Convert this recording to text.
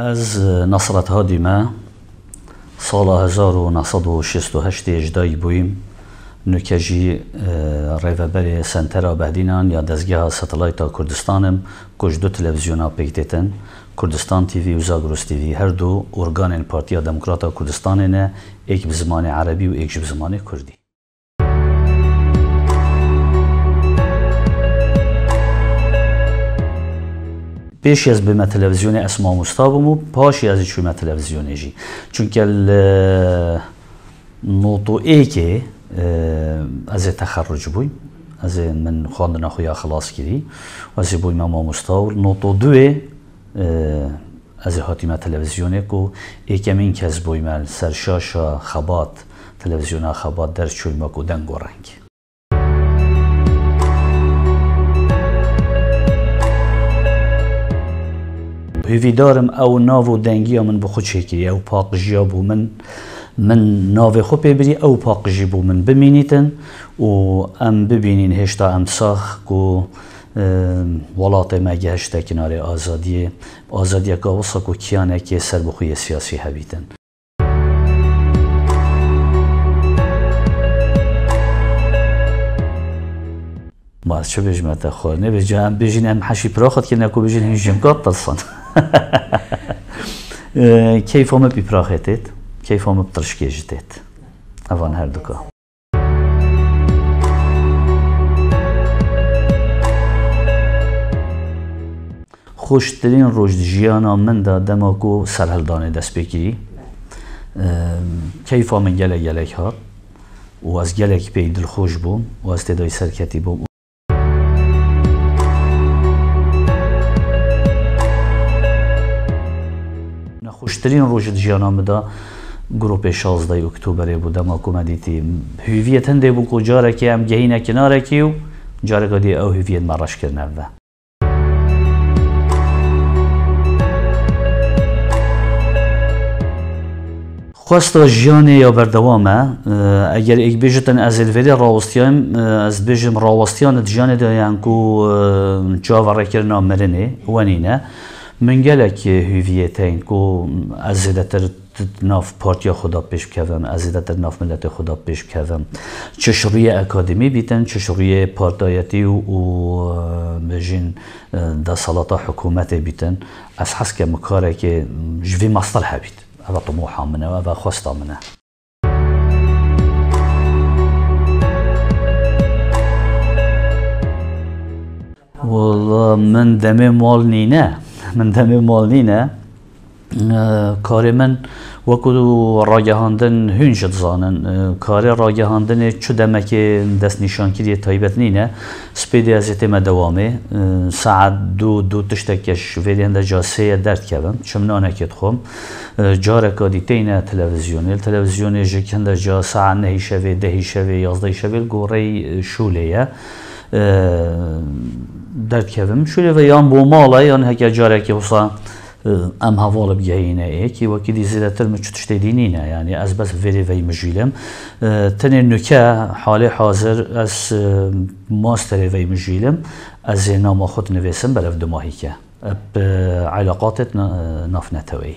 از نصرت هادیمه سال 1968 اجدایی بویم نکجی ریوبری سنتر بهدینان یا دزگاه ستلایت کردستانم کش دو تلویزیونا پیکتن کردستان تیوی و زاگرس تیوی هر دو ارگان پارتیا دموکراتا کردستان نه یک به زمان عربی و یک به زمان کردی. پیشی از به تلویزیون اسما مستابم و پاشی از چوم تلویزیونی جی چونکه نوتو ایکی از تخرج بوی از من خواندن خویا خلاص کردی و از بوی ما مستاول نوتو دوی از هاتیم تلویزیونی کو ایکمین کس بوی مال سرشاشا خبات تلویزیون خبات در چوم کو دنگو رنگ هیوی دارم او ناو دنگی من بخود شکری او پاقجیا بو من ناو خود ببری او پاقجی بو من ببینیتن و ام ببینین هشتا ام ساخ کو ولات مگه هشتا کنار آزادی گاوسا کو کیانه که سر بخوی سیاسی هبیتن باز چه بجمت خور نه بجام بجینم حشی پراخت که نکو بجین هیچم قط تصن کیف هم بیپراختید کیف هم بترشکیجتید اوان هر دوکا خوشترین روز جیانا من دادم کو سرهلدانه دست بگیری کیف هم گلک هات و از گلک پی دل خوش بوم و از تدای سرکتی بوم خوشترین روز جیانام دا گروپ 16 اکتبر بودم و کمدیتی هویت هنده بو کو جاره که هم گهینه کناره کیو جاره کدی او هویت مرش کرنه و خواستا جیانه یا بردوامه اگر ایک بیجتن از الوری راوستیان از بیجم راوستیان جیانه دایان کو جاوره کرنا مرنه ونینه من گلک هویتین کو از زیادتر ناف پارتیا خدا پیش بکوم از زیادتر ناف ملت خدا پیش بکوم چشوری اکادمی بیتن چشوری پارتایتی و بجین دا صلاتا حکومت بیتن از حس که مکاره که جوی مصطلح بیت اوه طموحا منه و اوه خواستا منه والله من دمه مال نینه من دمی مال نینه کار من وکو راگهاندن هنجد زانن کار راگهاندن چو دمک دست نشان کردی تایبت نینه سپیدی از ایتما دوامه ساعت دو تشتکش ویدین جا سه درد کردم چون نانکت خوم جاره کادی تینه تلویزیون جکند جا ساعت نهی شوی دهی شوی یازده شوی گوری شولیه درد کردم شده و یان بو ماله یان هک جاره که وصا ام حوال بگهینه ای که وقتی زیادتر مچتش دینینه یعنی از بس وی مجیلم تنی نکه حال حاضر از ماستر وی مجیلم از نام خود نویسم برای دو ماهی که علاقات ناف نتوی